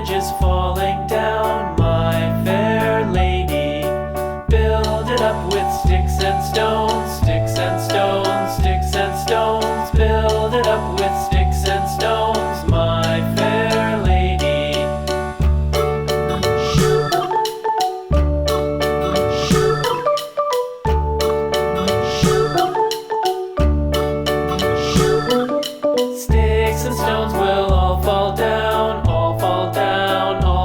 bridge is falling down, my fair lady. Build it up with sticks and stones, sticks and stones, sticks and stones. Build it up with sticks and stones, my fair lady. Sticks and stones will all fall down, all fall down, all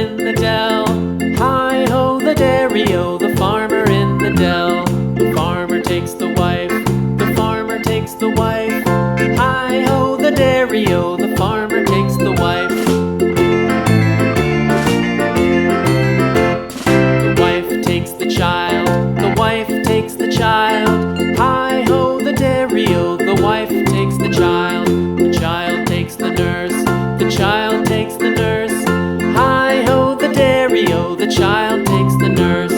in the dell. Hi-ho, the dairy-o, the farmer in the dell. The farmer takes the wife, the farmer takes the wife. Hi-ho, the dairy-o, the farmer takes the wife. The wife takes the child, the wife takes the child. Hi-ho, the dairy-o, the wife takes the child. The child takes the nurse, the child takes the nurse. Hi-ho, the dairy-o, the child takes the nurse.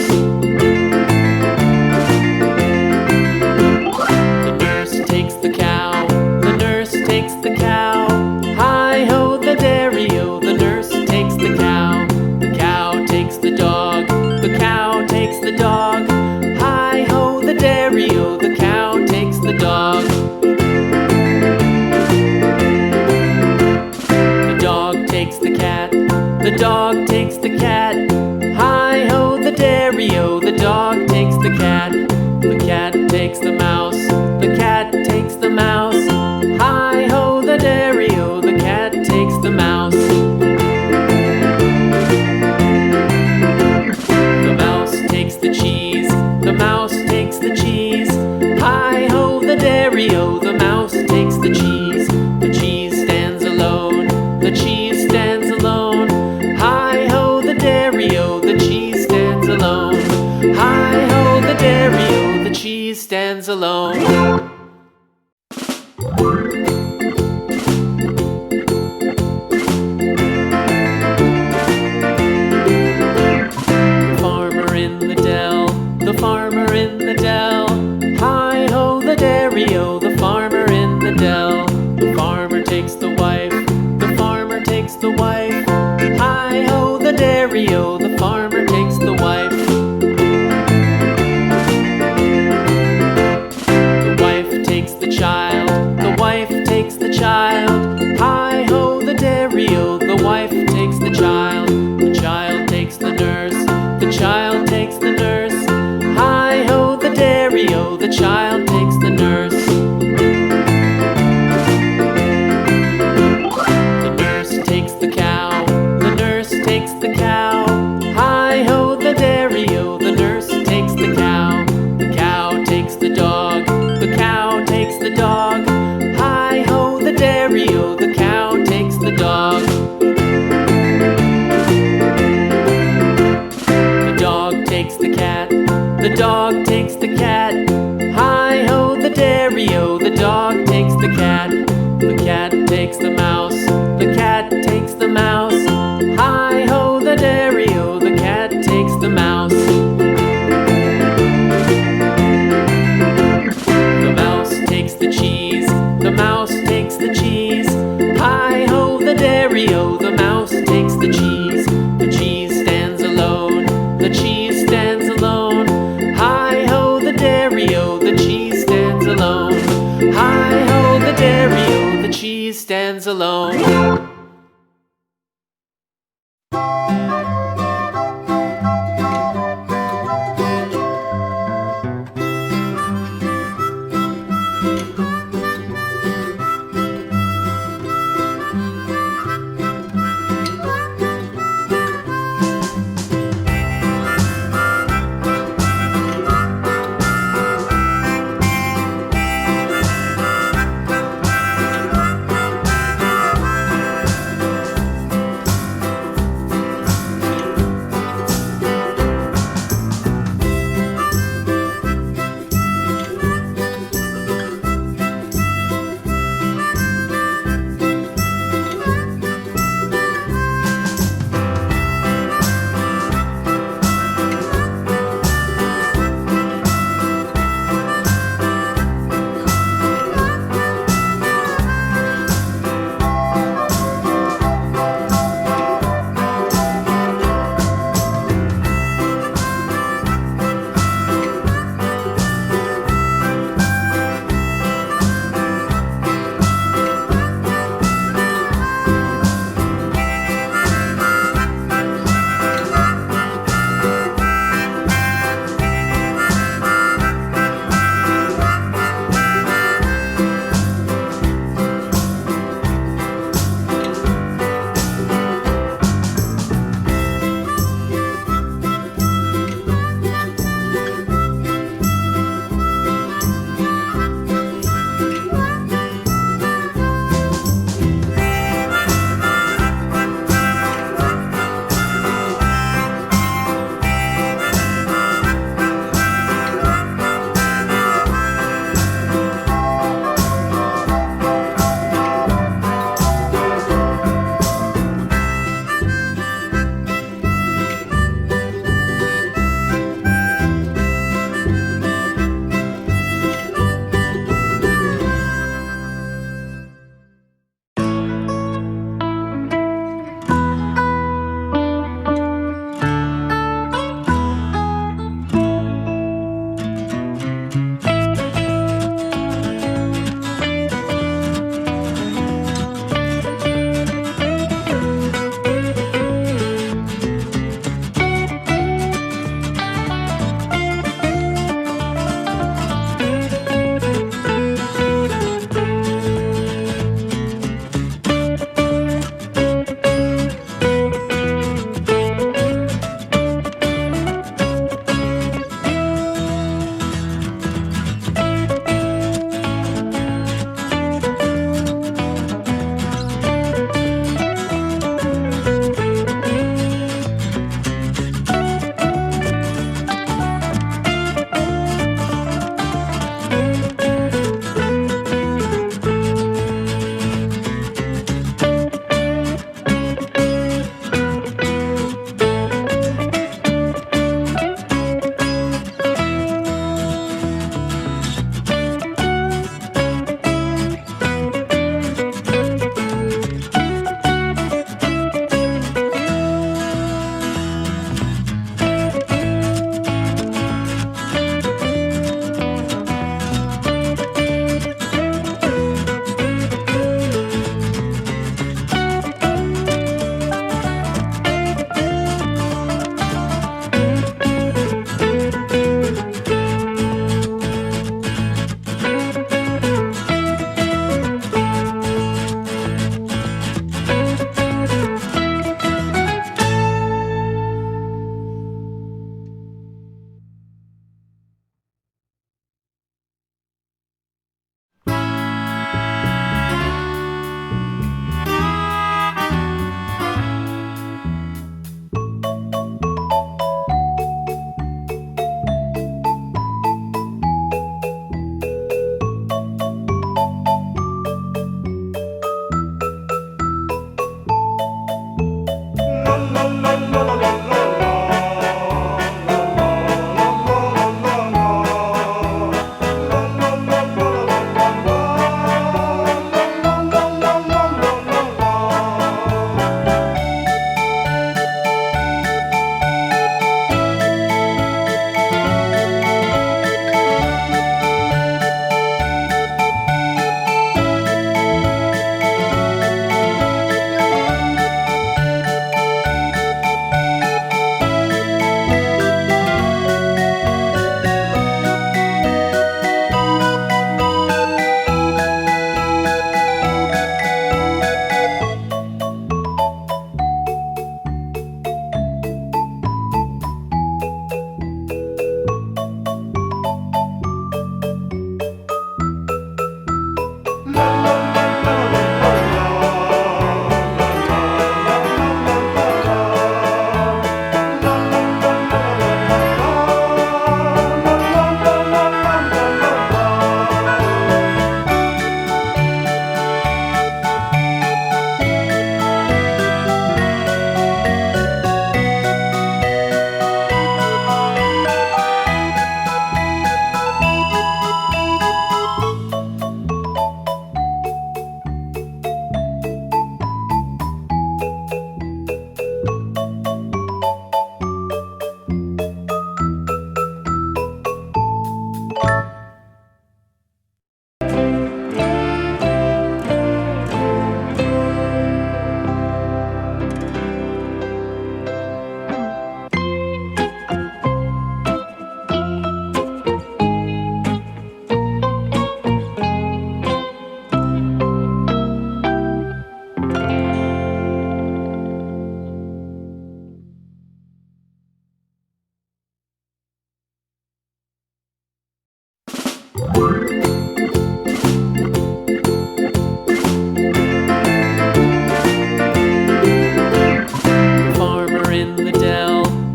The nurse takes the cow, the nurse takes the cow. Hi-ho, the dairy-o, the nurse takes the cow. The cow takes the dog, the cow takes the dog. Hi-ho, the dairy-o, the cow takes the dog. The dog takes the cat, the dog takes the cat. Hi-ho, the dairy-o, the dog takes the cat. The cat takes the mouse, the cat takes the mouse. Hi-ho, the dairy-o, the cat takes the mouse. The mouse takes the cheese, the mouse takes the cheese. Hi-ho, the dairy-o, the mouse takes the cheese. The cheese stands alone, the cheese stands alone. Hi-ho, the dairy-o, the cheese stands alone. Hi-ho, the dairy-o, the cheese stands alone. The farmer in the dell. Hi-ho, the dairy-o, the farmer in the dell. The farmer takes the wife, the farmer takes the wife. Hi-ho, the dairy-o, the farmer takes the wife. The wife takes the child, the wife takes the child. Hi-ho, the dairy-o, the wife takes the child. The child takes the nurse, the child takes the nurse. Hi-ho, the dairy-o, the child takes the nurse. The nurse takes the cow, the nurse takes the cow.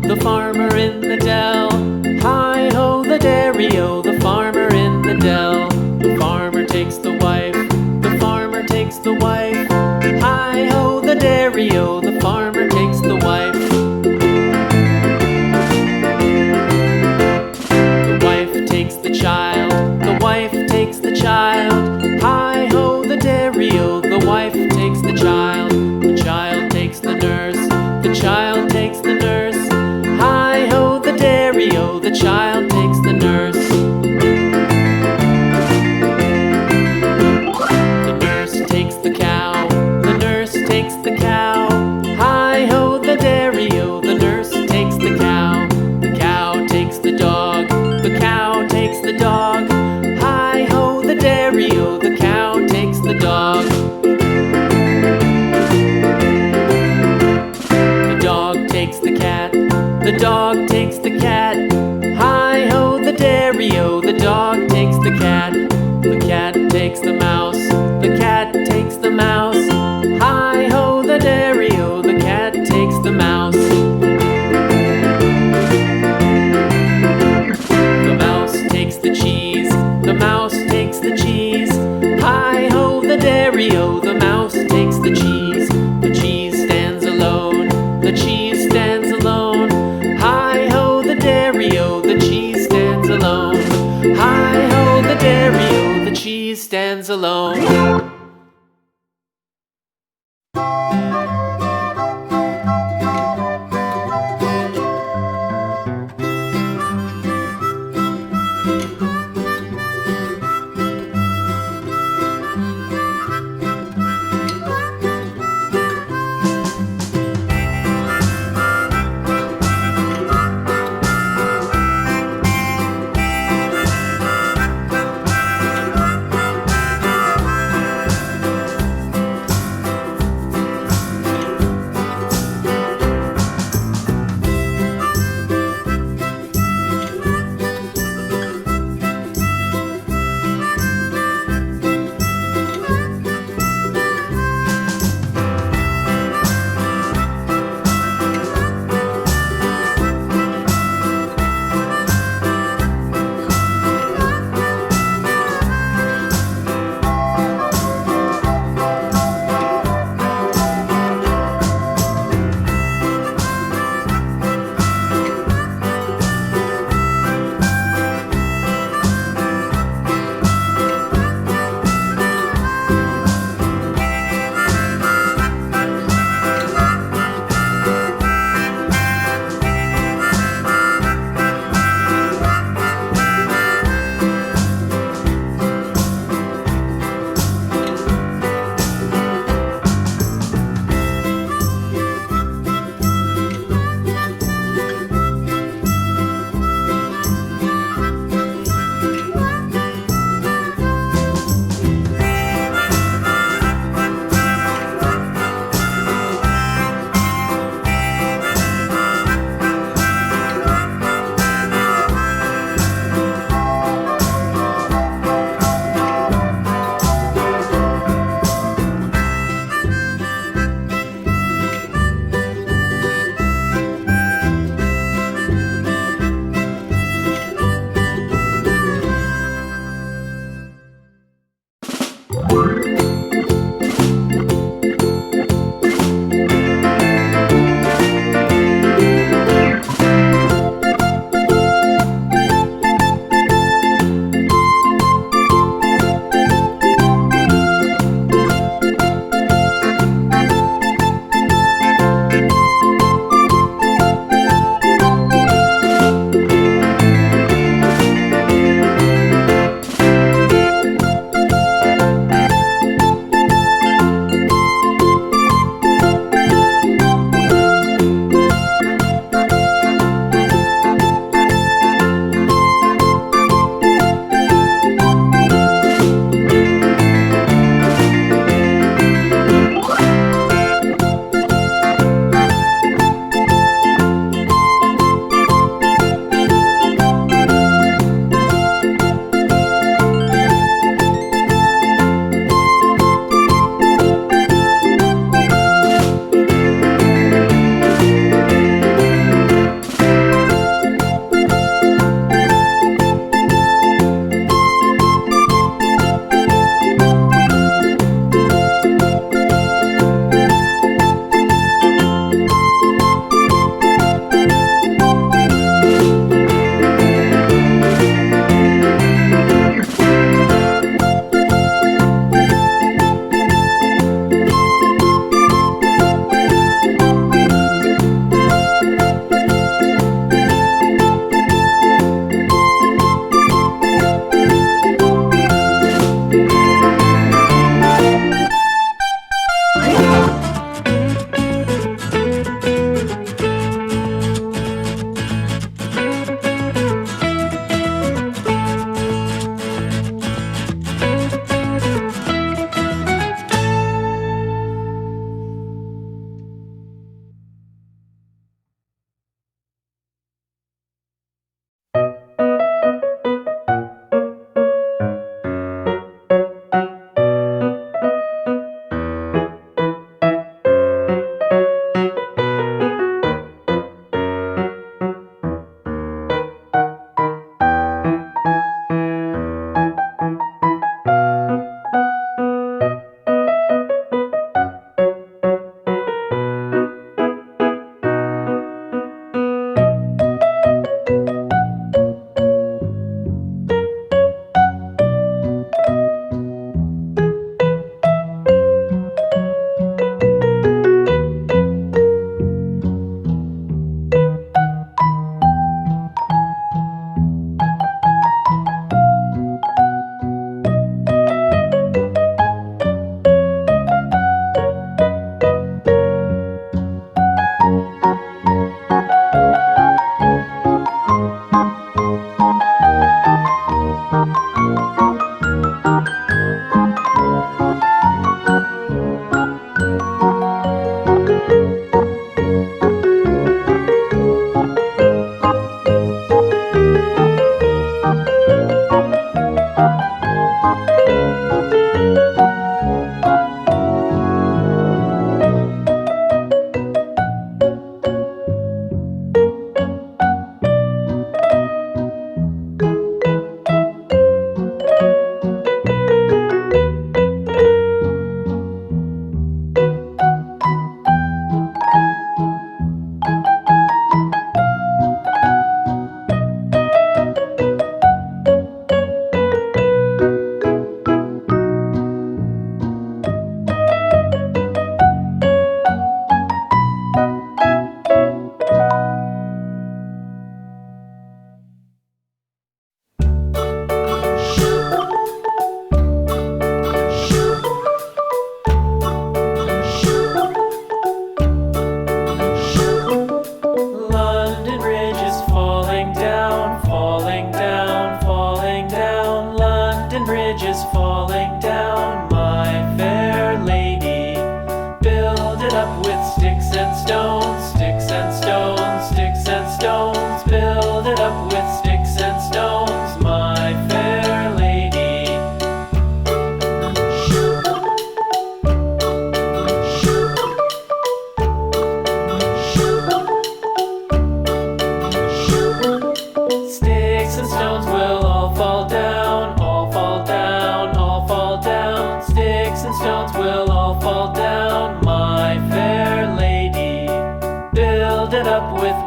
The farmer in the dell. Hi-ho, the dairy-o, the farmer in the dell. The farmer takes the wife, the farmer takes the wife. Hi-ho, the dairy-o, the farmer takes the wife. The wife takes the child, the wife takes the child. Hi-ho, the dairy-o, the wife takes the child. The child takes the nurse, the child takes the nurse. Hi-ho, the dairy-o, the child takes the nurse. The nurse takes the cow, the nurse takes the cow. Hi-ho, the dairy-o, the nurse takes the cow. The cow takes the dog, the cow takes the dog. Hi-ho, the dairy-o, the cow takes the dog. The dog takes the cat, the dog takes the cat. Hi-ho, the dairy-o, the dog takes the cat. The cat takes the mouse, the cat takes the mouse. Hi-ho, the dairy-o, the cat takes the mouse. The mouse takes the cheese, the mouse takes the cheese. Hi-ho, the dairy-o, the mouse takes the cheese. The cheese stands alone, the cheese stands alone. Hi-ho, the dairy-o, the cheese stands alone. Hi-ho, the dairy-o, the cheese stands alone.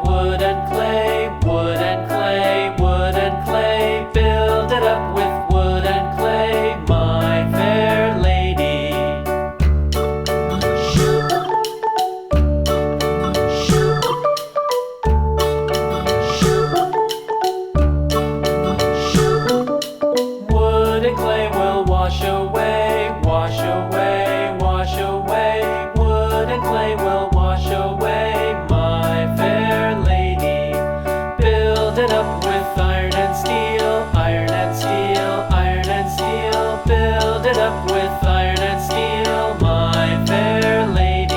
wood and clay, wood and clay, wood and clay. Build it up with wood and clay, my fair lady. Wood and clay will wash away, wash away, wash away. Wood and clay will wash away, my fair lady. Build it up with iron and steel, iron and steel, iron and steel. Build it up with iron and steel, my fair lady.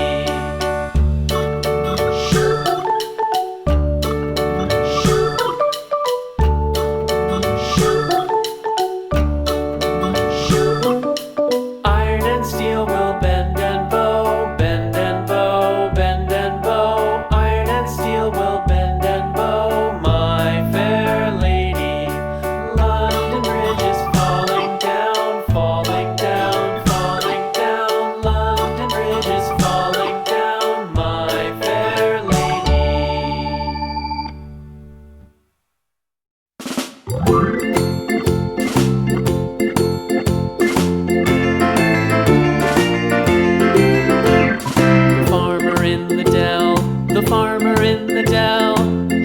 Iron and steel will bend and bow, bend and bow, bend and bow. Iron and steel will bend and bow, my fair lady. London Bridge is falling down, falling down, falling down. London Bridge is falling down, my fair lady. The farmer in the dell,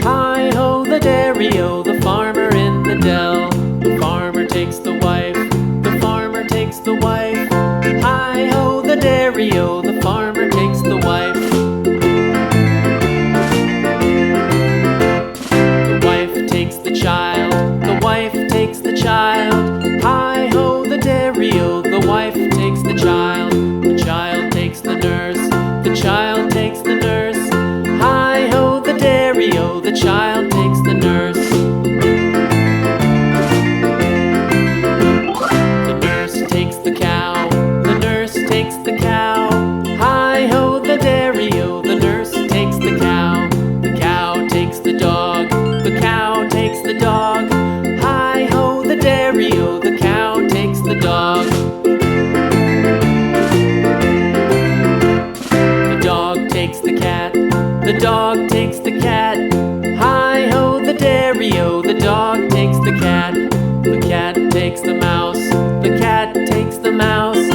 hi-ho the dairy-o, the farmer in the dell. The farmer takes the wife, the farmer takes the wife, hi-ho the dairy-o, the farmer takes the wife. The wife takes the child, the wife takes the child, hi-ho the dairy-o, the wife takes the child. The child takes the nurse, the child takes the nurse, hi-ho the dairy-o, the child takes the nurse. The nurse takes the cow, the nurse takes the cow, hi-ho the dairy-o, the nurse takes the cow. The cow takes the dog, the cow takes the dog, hi-ho the dairy-o, the cow takes the dog. The dog takes the cat, the dog takes the cat, hi-ho the dairy-o, the dog takes the cat. The cat takes the mouse, the cat takes the mouse,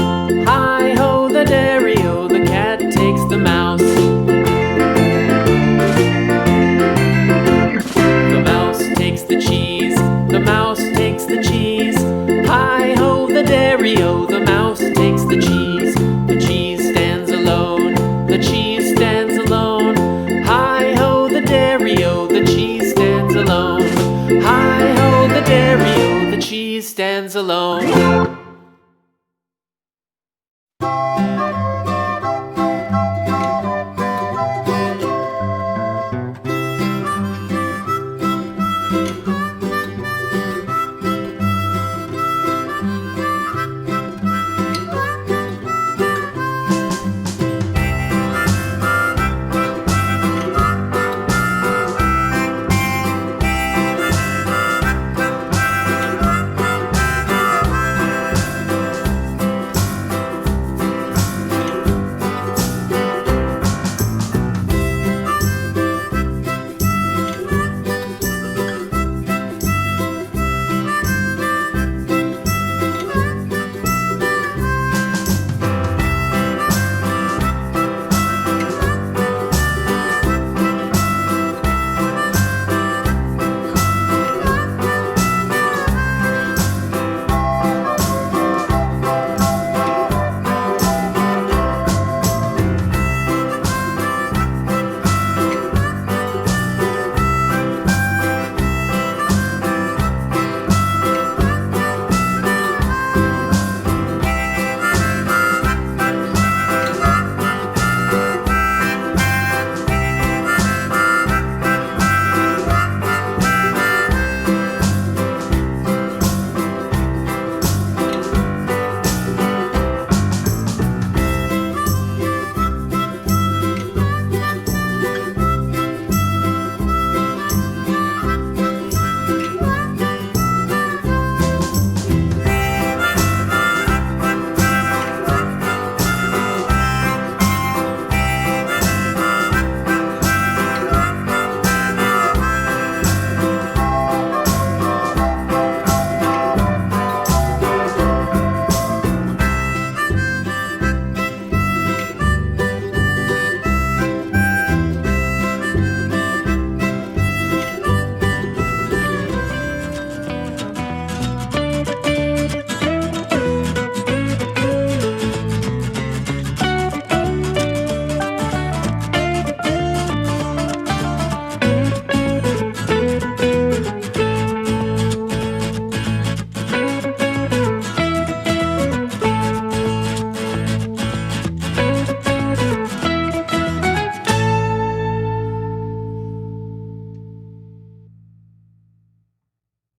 hi-ho the dairy-o, the cat takes the mouse. The mouse takes the cheese, the mouse takes the cheese, hi-ho the dairy-o, the mouse takes the cheese. The cheese stands alone, the cheese stands alone, hi-ho the dairy-o, the cheese stands alone, hi-ho the dairy-o, the cheese stands alone.